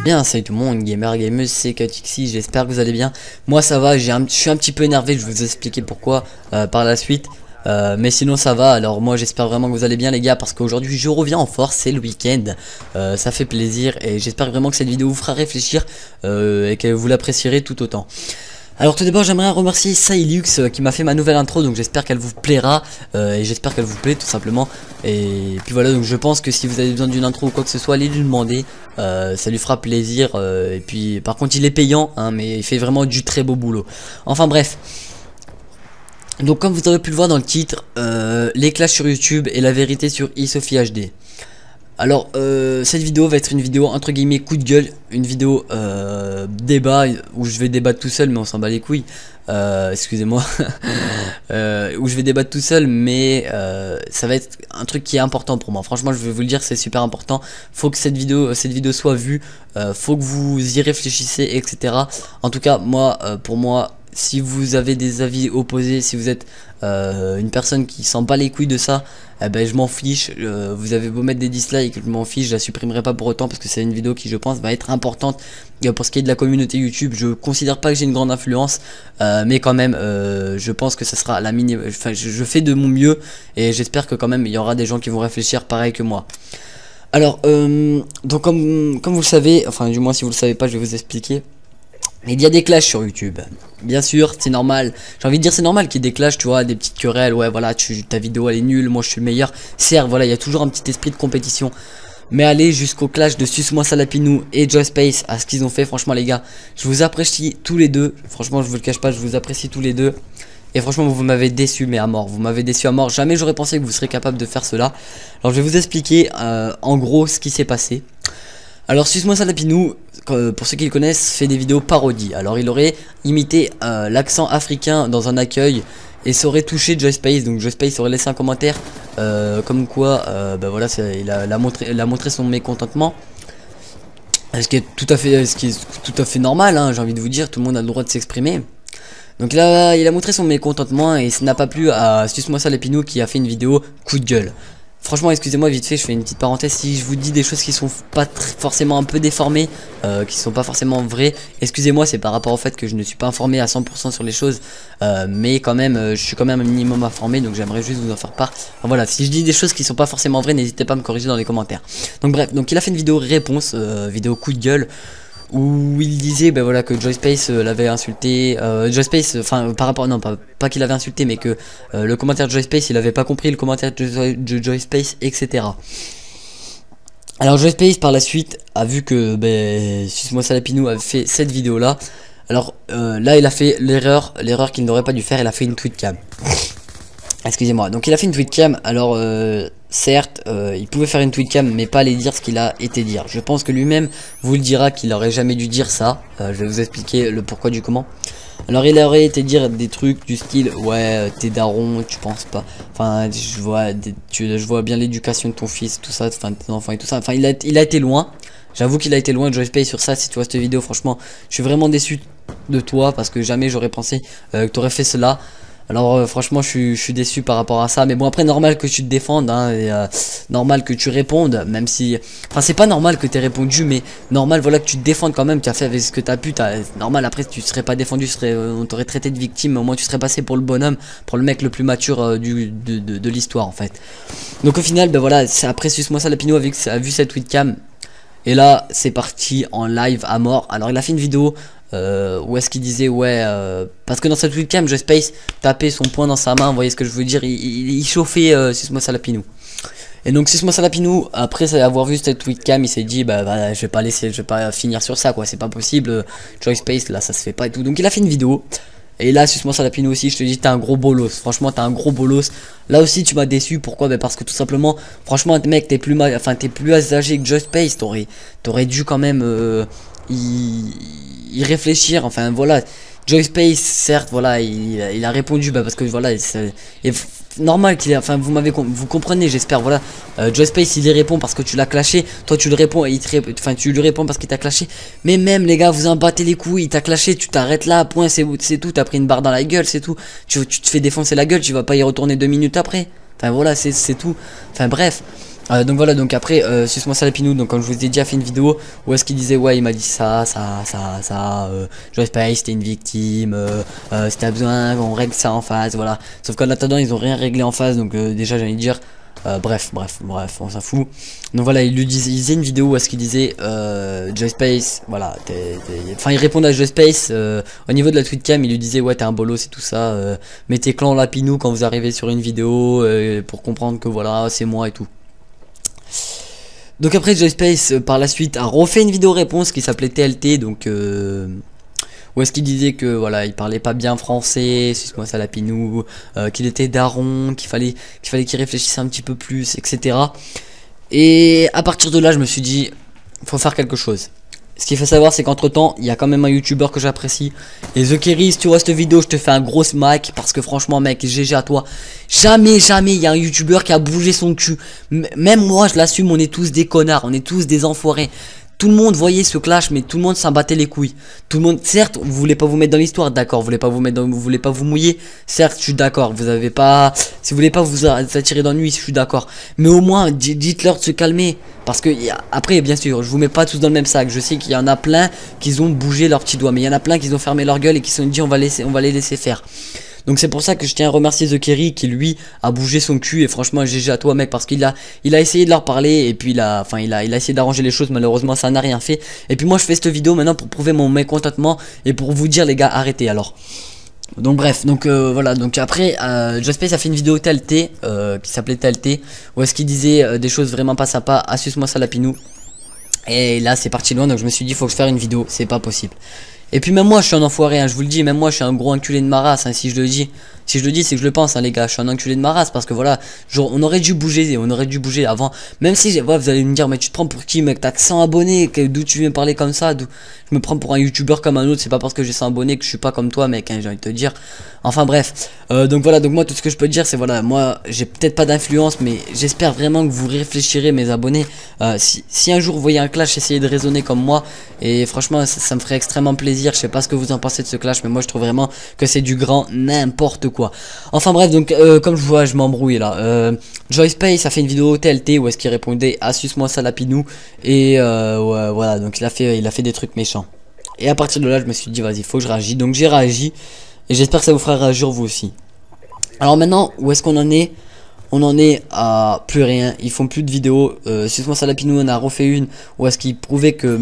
Bien, salut tout le monde, gamer, gameuse, c'est Katixi, j'espère que vous allez bien. Moi ça va, je suis un petit peu énervé, je vais vous expliquer pourquoi par la suite. Mais sinon ça va, alors moi j'espère vraiment que vous allez bien les gars, parce qu'aujourd'hui je reviens en force, c'est le week-end, ça fait plaisir et j'espère vraiment que cette vidéo vous fera réfléchir et que vous l'apprécierez tout autant. Alors tout d'abord j'aimerais remercier Sailux qui m'a fait ma nouvelle intro, donc j'espère qu'elle vous plaira et j'espère qu'elle vous plaît tout simplement. Et puis voilà, donc je pense que si vous avez besoin d'une intro ou quoi que ce soit, allez lui demander, ça lui fera plaisir. Et puis par contre il est payant hein, mais il fait vraiment du très beau boulot. Enfin bref. Donc comme vous avez pu le voir dans le titre, les clashs sur YouTube et la vérité sur iSophie HD. Alors cette vidéo va être une vidéo entre guillemets coup de gueule, une vidéo débat où je vais débattre tout seul mais on s'en bat les couilles, excusez-moi, où je vais débattre tout seul mais ça va être un truc qui est important pour moi. Franchement je vais vous le dire, c'est super important, faut que cette vidéo soit vue, faut que vous y réfléchissez etc. En tout cas moi pour moi, si vous avez des avis opposés, si vous êtes une personne qui s'en bat les couilles de ça, eh ben je m'en fiche. Vous avez beau mettre des dislikes, je m'en fiche, je la supprimerai pas pour autant parce que c'est une vidéo qui je pense va être importante pour ce qui est de la communauté YouTube. Je considère pas que j'ai une grande influence, mais quand même je pense que ça sera la minimum. Enfin je fais de mon mieux et j'espère que quand même il y aura des gens qui vont réfléchir pareil que moi. Alors donc comme vous le savez, enfin du moins si vous le savez pas, je vais vous expliquer. Il y a des clashs sur YouTube, bien sûr, c'est normal, j'ai envie de dire c'est normal qu'il y ait des clashs, tu vois, des petites querelles, ouais voilà, ta vidéo elle est nulle, moi je suis le meilleur, certes, voilà, il y a toujours un petit esprit de compétition, mais aller jusqu'au clash de Suce-moi Salapinou et Joyspace, à ce qu'ils ont fait, franchement les gars, je vous apprécie tous les deux, franchement je vous le cache pas, je vous apprécie tous les deux, et franchement vous m'avez déçu mais à mort, vous m'avez déçu à mort, jamais j'aurais pensé que vous serez capable de faire cela. Alors je vais vous expliquer en gros ce qui s'est passé. Alors Suce-moi Salapinou, pour ceux qui le connaissent, fait des vidéos parodies. Alors il aurait imité l'accent africain dans un accueil et ça aurait touché Joyspace. Donc Joyspace aurait laissé un commentaire comme quoi bah voilà, il a montré son mécontentement. Ce qui est tout à fait normal hein, j'ai envie de vous dire, tout le monde a le droit de s'exprimer. Donc là il a montré son mécontentement et ça n'a pas plu à Suce-moi Salapinou qui a fait une vidéo coup de gueule. Franchement excusez-moi vite fait, je fais une petite parenthèse, si je vous dis des choses qui sont pas forcément un peu déformées, qui sont pas forcément vraies, excusez-moi, c'est par rapport au fait que je ne suis pas informé à 100% sur les choses, mais quand même je suis quand même un minimum informé, donc j'aimerais juste vous en faire part. Enfin, voilà, si je dis des choses qui sont pas forcément vraies, n'hésitez pas à me corriger dans les commentaires. Donc bref, donc il a fait une vidéo réponse, vidéo coup de gueule, où il disait ben voilà que Joyspace l'avait insulté, Joyspace, enfin par rapport, non pas qu'il avait insulté mais que le commentaire de Joyspace il avait pas compris le commentaire de Joyspace etc. Alors Joyspace par la suite a vu que ben Suce-moi Salapinou avait fait cette vidéo là. Alors là il a fait l'erreur qu'il n'aurait pas dû faire, il a fait une tweetcam. Excusez-moi, donc il a fait une tweetcam, alors certes il pouvait faire une tweetcam mais pas aller dire ce qu'il a été dire. Je pense que lui-même vous le dira qu'il aurait jamais dû dire ça, je vais vous expliquer le pourquoi du comment. Alors il aurait été dire des trucs du style ouais t'es daron, tu penses pas, enfin je vois bien l'éducation de ton fils, tout ça, enfin tes enfants et tout ça, enfin il a été loin. J'avoue qu'il a été loin de Joyspace sur ça. Si tu vois cette vidéo, franchement je suis vraiment déçu de toi parce que jamais j'aurais pensé que tu aurais fait cela. Alors franchement je suis déçu par rapport à ça. Mais bon après normal que tu te défendes hein, et, normal que tu répondes. Même si, enfin c'est pas normal que tu aies répondu, mais normal voilà que tu te défendes quand même. Tu as fait avec ce que tu as pu, normal après tu serais pas défendu, on t'aurait traité de victime. Mais au moins tu serais passé pour le bonhomme, pour le mec le plus mature de l'histoire en fait. Donc au final ben voilà, c'est après Suce-moi Salapinou a vu cette webcam. Et là c'est parti en live à mort. Alors il a fait une vidéo où est-ce qu'il disait ouais parce que dans cette webcam Joyspace tapait son poing dans sa main, vous voyez ce que je veux dire, il chauffait Suce-moi Salapinou. Et donc Suce-moi Salapinou après avoir vu cette webcam il s'est dit bah je vais pas finir sur ça quoi, c'est pas possible, Joyspace là ça se fait pas et tout. Donc il a fait une vidéo. Et là Suce-moi Salapinou aussi, je te dis t'es un gros bolos, franchement t'es un gros bolos. Là aussi tu m'as déçu, pourquoi? Bah parce que tout simplement, franchement mec t'es plus âgé que Joyspace, t'aurais dû quand même y réfléchir, enfin voilà. Joy Space, certes, voilà, il a répondu, bah, parce que voilà, c'est normal qu'il ait, enfin, vous comprenez, j'espère, voilà. Joy Space, il y répond parce que tu l'as clashé, toi tu le réponds, et enfin, tu lui réponds parce qu'il t'a clashé. Mais même, les gars, vous en battez les couilles, il t'a clashé, tu t'arrêtes là, point, c'est tout, t'as pris une barre dans la gueule, c'est tout. Tu te fais défoncer la gueule, tu vas pas y retourner 2 minutes après. Enfin, voilà, c'est tout. Enfin, bref. Donc voilà, donc après, Suce-moi Salapinou, donc comme je vous ai déjà fait une vidéo où est-ce qu'il disait, ouais, il m'a dit ça, Joy Space, c'était une victime, si t'as besoin, on règle ça en phase, voilà. Sauf qu'en attendant, ils ont rien réglé en phase, donc déjà, j'allais dire, bref, on s'en fout. Donc voilà, il disait une vidéo où est-ce qu'il disait, Joy Space, voilà, enfin, il répondait à Joy Space, au niveau de la tweetcam, il lui disait, ouais, t'es un bolos et tout ça, mettez clan Lapinou quand vous arrivez sur une vidéo, pour comprendre que voilà, c'est moi et tout. Donc après Joy Space par la suite a refait une vidéo réponse qui s'appelait TLT, donc où est-ce qu'il disait que voilà, il parlait pas bien français, Suce-moi Salapinou, qu'il était daron, qu'il fallait qu'il réfléchisse un petit peu plus, etc. Et à partir de là je me suis dit faut faire quelque chose. Ce qu'il faut savoir, c'est qu'entre temps, il y a quand même un youtubeur que j'apprécie. Et The Kerry, si tu vois cette vidéo, je te fais un gros smack. Parce que franchement, mec, GG à toi. Jamais il y a un youtubeur qui a bougé son cul. Même moi, je l'assume, on est tous des connards. On est tous des enfoirés. Tout le monde voyait ce clash, mais tout le monde s'en battait les couilles. Tout le monde, certes, vous voulez pas vous mettre dans l'histoire, d'accord. Vous voulez pas vous voulez pas vous mouiller, certes, je suis d'accord. Vous avez pas, si vous voulez pas vous attirer d'ennui, je suis d'accord. Mais au moins, dites-leur de se calmer. Parce que, après, bien sûr, je vous mets pas tous dans le même sac. Je sais qu'il y en a plein qui ont bougé leurs petits doigts. Mais il y en a plein qui ont fermé leur gueule et qui se sont dit, on va les laisser faire. Donc c'est pour ça que je tiens à remercier The Kerry qui lui a bougé son cul et franchement GG à toi mec parce qu'il a essayé de leur parler et puis il a essayé d'arranger les choses, malheureusement ça n'a rien fait. Et puis moi je fais cette vidéo maintenant pour prouver mon mécontentement et pour vous dire les gars arrêtez alors. Donc bref, donc voilà, donc après Joy Space a fait une vidéo TLT qui s'appelait TLT où est-ce qu'il disait des choses vraiment pas sympas à Suce-moi Salapinou. Et là c'est parti loin, donc je me suis dit faut que je fasse une vidéo, c'est pas possible. Et puis même moi je suis un enfoiré, hein, je vous le dis, même moi je suis un gros enculé de ma race, hein, si je le dis. Si je le dis c'est que je le pense, hein, les gars, je suis un enculé de ma race parce que voilà, genre, on aurait dû bouger avant. Même si ouais, vous allez me dire mais tu te prends pour qui mec, t'as que 100 abonnés, d'où tu viens parler comme ça, d'où je me prends pour un youtubeur comme un autre, c'est pas parce que j'ai 100 abonnés que je suis pas comme toi mec, hein, j'ai envie de te dire. Enfin bref, donc voilà, donc moi tout ce que je peux te dire c'est voilà, moi j'ai peut-être pas d'influence mais j'espère vraiment que vous réfléchirez mes abonnés. Si un jour vous voyez un clash, essayez de raisonner comme moi et franchement ça me ferait extrêmement plaisir. Je sais pas ce que vous en pensez de ce clash mais moi je trouve vraiment que c'est du grand n'importe quoi. Enfin bref, donc comme je vois je m'embrouille là. Joy Space a fait une vidéo TLT où est-ce qu'il répondait à Suce-moi Salapinou et ouais, voilà, donc il a fait des trucs méchants. Et à partir de là je me suis dit vas-y faut que je réagisse, donc j'ai réagi et j'espère que ça vous fera réagir vous aussi. Alors maintenant où est-ce qu'on en est? On en est à plus rien, ils font plus de vidéos. Suce-moi Salapinou on a refait une où est-ce qu'il prouvait que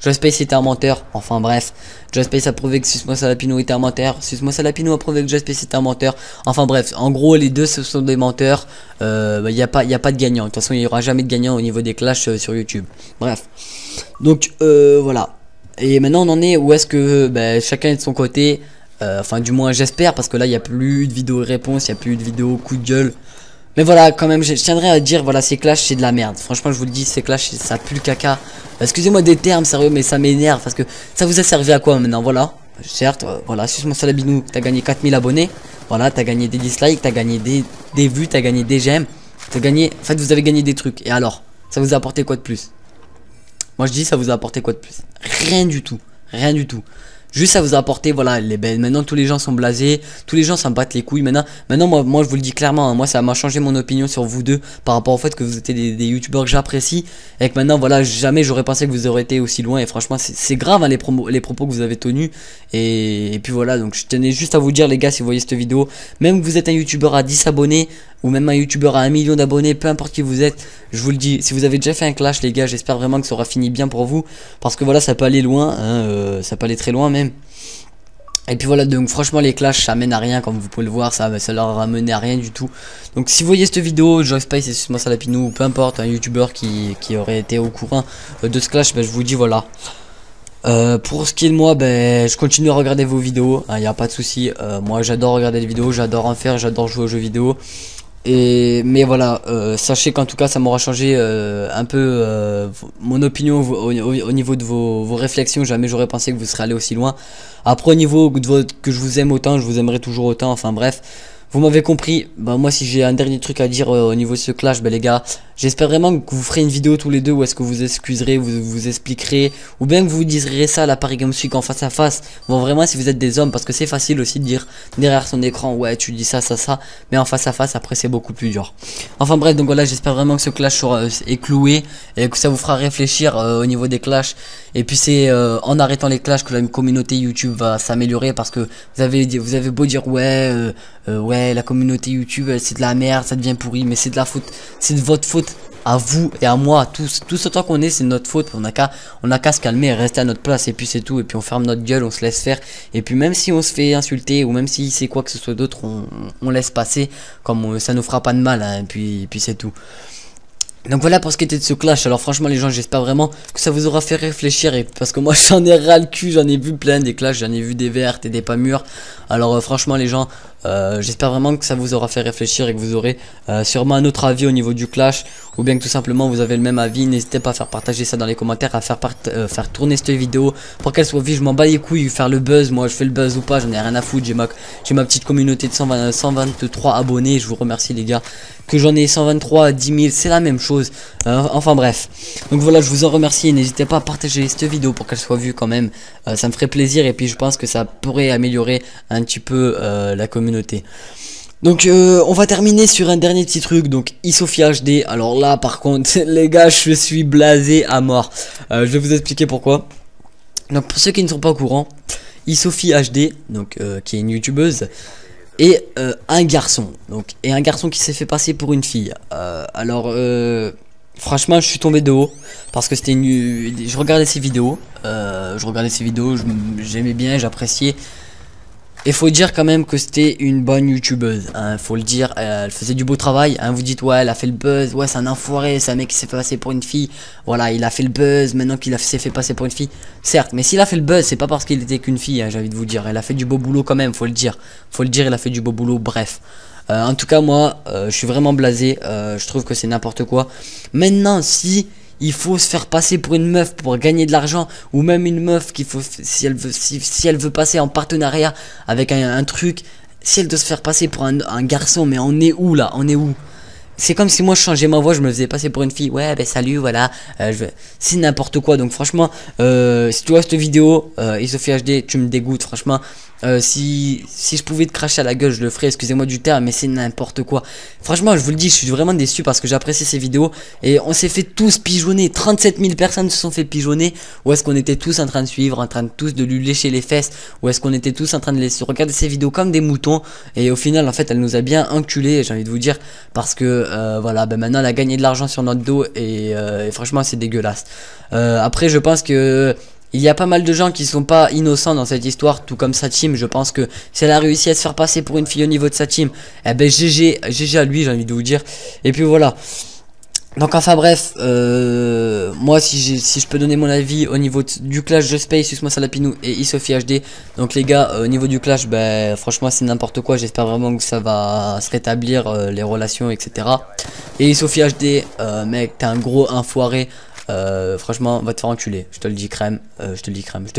Joy Space était un menteur. Enfin bref, Joy Space a prouvé que Suce-moi Salapinou était un menteur. Suce-moi Salapinou a prouvé que Joy Space était un menteur. Enfin bref, en gros les deux ce sont des menteurs. Il y a pas de gagnant. De toute façon il y aura jamais de gagnant au niveau des clashs sur YouTube. Bref, donc voilà. Et maintenant on en est où est-ce que chacun est de son côté. Enfin du moins j'espère parce que là il n'y a plus de vidéos réponses, il n'y a plus de vidéos coup de gueule. Mais voilà quand même je tiendrai à dire voilà ces clashs c'est de la merde. Franchement je vous le dis ces clashs ça pue le caca. Excusez-moi des termes sérieux mais ça m'énerve parce que ça vous a servi à quoi maintenant? Voilà. Certes voilà Suce-moi Salapinou t'as gagné 4000 abonnés. Voilà t'as gagné des dislikes, t'as gagné des vues, t'as gagné des j'aime. T'as gagné, en fait vous avez gagné des trucs. Et alors ça vous a apporté quoi de plus? Moi je dis ça vous a apporté quoi de plus? Rien du tout. Rien du tout. Juste ça vous a apporté voilà les belles. Maintenant tous les gens sont blasés, tous les gens s'en battent les couilles. Maintenant moi je vous le dis clairement, hein, moi ça m'a changé mon opinion sur vous deux par rapport au fait que vous étiez des youtubeurs que j'apprécie et que maintenant voilà jamais j'aurais pensé que vous auriez été aussi loin et franchement c'est grave hein, les propos que vous avez tenus et puis voilà donc je tenais juste à vous dire les gars si vous voyez cette vidéo, même que vous êtes un youtubeur à 10 abonnés ou même un youtubeur à 1 million d'abonnés, peu importe qui vous êtes, je vous le dis, si vous avez déjà fait un clash les gars, j'espère vraiment que ça aura fini bien pour vous, parce que voilà ça peut aller loin, hein, ça peut aller très loin même. Et puis voilà donc franchement les clashs ça mène à rien comme vous pouvez le voir, ça leur a mené à rien du tout. Donc si vous voyez cette vidéo, Joy Space et Suce-moi Salapinou, peu importe, un youtubeur qui aurait été au courant de ce clash, je vous dis voilà. Pour ce qui est de moi, je continue à regarder vos vidéos, il n'y a pas de souci. Moi j'adore regarder les vidéos, j'adore en faire, j'adore jouer aux jeux vidéo. Mais voilà, sachez qu'en tout cas ça m'aura changé un peu mon opinion au niveau de vos réflexions. Jamais j'aurais pensé que vous serez allé aussi loin. Après au niveau que je vous aime autant, je vous aimerai toujours autant. Enfin bref, vous m'avez compris. Bah moi si j'ai un dernier truc à dire au niveau de ce clash, bah les gars, j'espère vraiment que vous ferez une vidéo tous les deux où est-ce que vous excuserez, vous expliquerez, ou bien que vous direz ça à la Paris Games Week en face à face. Bon vraiment si vous êtes des hommes, parce que c'est facile aussi de dire derrière son écran ouais tu dis ça, mais en face à face après c'est beaucoup plus dur. Enfin bref, donc voilà, j'espère vraiment que ce clash est cloué et que ça vous fera réfléchir au niveau des clashs. Et puis c'est en arrêtant les clashs que la communauté YouTube va s'améliorer, parce que vous avez beau dire ouais la communauté YouTube c'est de la merde, ça devient pourri, mais c'est de la faute, c'est de votre faute à vous et à moi, tous autant qu'on est, c'est notre faute. On a qu'à se calmer et rester à notre place, et puis c'est tout, et puis on ferme notre gueule, on se laisse faire, et puis même si on se fait insulter ou même si c'est quoi que ce soit d'autre, on laisse passer, comme ça nous fera pas de mal, hein, et puis c'est tout. Donc voilà pour ce qui était de ce clash. Alors franchement les gens, j'espère vraiment que ça vous aura fait réfléchir, et parce que moi j'en ai ras le cul, j'en ai vu plein des clashs, j'en ai vu des vertes et des pas mûres. Alors franchement les gens, j'espère vraiment que ça vous aura fait réfléchir et que vous aurez sûrement un autre avis au niveau du clash, ou bien que tout simplement vous avez le même avis. N'hésitez pas à faire partager ça dans les commentaires, à faire tourner cette vidéo pour qu'elle soit vue. Je m'en bats les couilles, faire le buzz, moi je fais le buzz ou pas, j'en ai rien à foutre. J'ai ma petite communauté de 123 abonnés, je vous remercie les gars. Que j'en ai 123 à 10 000, c'est la même chose. Enfin bref, donc voilà, je vous en remercie. N'hésitez pas à partager cette vidéo pour qu'elle soit vue quand même, ça me ferait plaisir, et puis je pense que ça pourrait améliorer un petit peu la communauté. Donc on va terminer sur un dernier petit truc, donc iSophie HD. Alors là par contre les gars, je suis blasé à mort. Je vais vous expliquer pourquoi. Donc pour ceux qui ne sont pas au courant, iSophie HD, donc qui est une youtubeuse, et un garçon, et un garçon qui s'est fait passer pour une fille. Franchement je suis tombé de haut, parce que c'était je regardais ses vidéos, j'aimais bien, j'appréciais. Et faut dire quand même que c'était une bonne youtubeuse, hein, faut le dire, elle faisait du beau travail, hein. Vous dites ouais elle a fait le buzz, ouais c'est un enfoiré, c'est un mec qui s'est fait passer pour une fille. Voilà, il a fait le buzz, maintenant qu'il s'est fait passer pour une fille. Certes, mais s'il a fait le buzz, c'est pas parce qu'il était qu'une fille, hein, j'ai envie de vous dire. Elle a fait du beau boulot quand même, faut le dire. Faut le dire, elle a fait du beau boulot, bref. En tout cas moi, je suis vraiment blasé, je trouve que c'est n'importe quoi. Maintenant si il faut se faire passer pour une meuf pour gagner de l'argent, ou même une meuf qu'il faut, si elle veut passer en partenariat avec un truc, si elle doit se faire passer pour un garçon, mais on est où là, on est où? C'est comme si moi je changeais ma voix, je me faisais passer pour une fille. Ouais ben salut, voilà, c'est n'importe quoi. Donc franchement, si tu vois cette vidéo, iSophie HD, tu me dégoûtes franchement. Si je pouvais te cracher à la gueule, je le ferais, excusez-moi du terme, mais c'est n'importe quoi. Franchement, je vous le dis, je suis vraiment déçu, parce que j'apprécie ces vidéos, et on s'est fait tous pigeonner. 37 000 personnes se sont fait pigeonner. Ou est-ce qu'on était tous en train de suivre, en train de tous de lui lécher les fesses, ou est-ce qu'on était tous en train de regarder ces vidéos comme des moutons, et au final en fait elle nous a bien enculé, j'ai envie de vous dire, parce que voilà, ben maintenant elle a gagné de l'argent sur notre dos, et franchement c'est dégueulasse. Après je pense que il y a pas mal de gens qui sont pas innocents dans cette histoire, tout comme sa team. Je pense que si elle a réussi à se faire passer pour une fille au niveau de sa team, eh ben GG à lui, j'ai envie de vous dire. Et puis voilà. Donc enfin bref, moi si je peux donner mon avis au niveau du clash de Space, Susmo Salapinou et iSophie HD. Donc les gars, au niveau du clash, ben franchement c'est n'importe quoi. J'espère vraiment que ça va se rétablir, les relations, etc. Et iSophie HD, mec, t'es un gros enfoiré. Franchement va te faire enculer, je te le dis crème, je te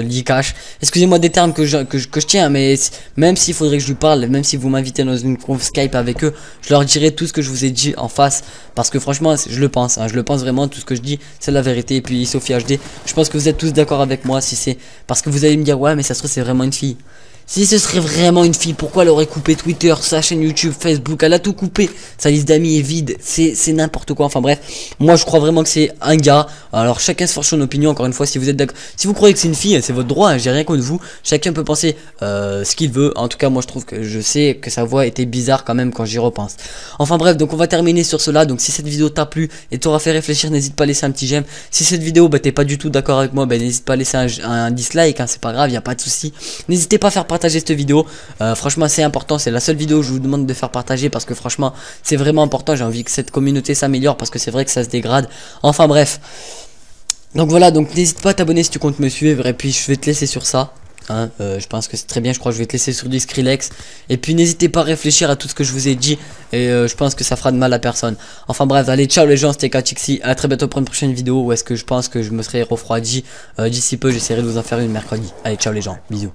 le dis cash. Excusez-moi des termes que je tiens, mais même s'il faudrait que je lui parle, même si vous m'invitez dans une conf Skype avec eux, je leur dirai tout ce que je vous ai dit en face, parce que franchement je le pense, hein, je le pense vraiment, tout ce que je dis c'est la vérité. Et puis iSophie HD, je pense que vous êtes tous d'accord avec moi, si c'est parce que vous allez me dire ouais mais ça se trouve c'est vraiment une fille. Si ce serait vraiment une fille, pourquoi elle aurait coupé Twitter, sa chaîne YouTube, Facebook? Elle a tout coupé, sa liste d'amis est vide, c'est n'importe quoi. Enfin bref, moi je crois vraiment que c'est un gars. Alors chacun se forge son opinion, encore une fois. Si vous êtes d'accord, si vous croyez que c'est une fille, c'est votre droit, hein, j'ai rien contre vous. Chacun peut penser ce qu'il veut. En tout cas moi je trouve que je sais que sa voix était bizarre quand même quand j'y repense. Enfin bref, donc on va terminer sur cela. Donc si cette vidéo t'a plu et t'aura fait réfléchir, n'hésite pas à laisser un petit j'aime. Si cette vidéo bah t'es pas du tout d'accord avec moi, bah n'hésite pas à laisser un dislike, hein, c'est pas grave, y a pas de souci. N'hésitez pas à faire partager cette vidéo, franchement c'est important, c'est la seule vidéo où je vous demande de faire partager, parce que franchement c'est vraiment important. J'ai envie que cette communauté s'améliore, parce que c'est vrai que ça se dégrade. Enfin bref, donc voilà, donc n'hésite pas à t'abonner si tu comptes me suivre, et puis je vais te laisser sur ça. Hein, je pense que c'est très bien. Je crois que je vais te laisser sur du Skrillex. Et puis n'hésitez pas à réfléchir à tout ce que je vous ai dit. Et je pense que ça fera de mal à personne. Enfin bref, allez, ciao les gens, c'était Katixi. À très bientôt pour une prochaine vidéo. Où est-ce que je pense que je me serai refroidi d'ici peu. J'essaierai de vous en faire une mercredi. Allez, ciao les gens, bisous.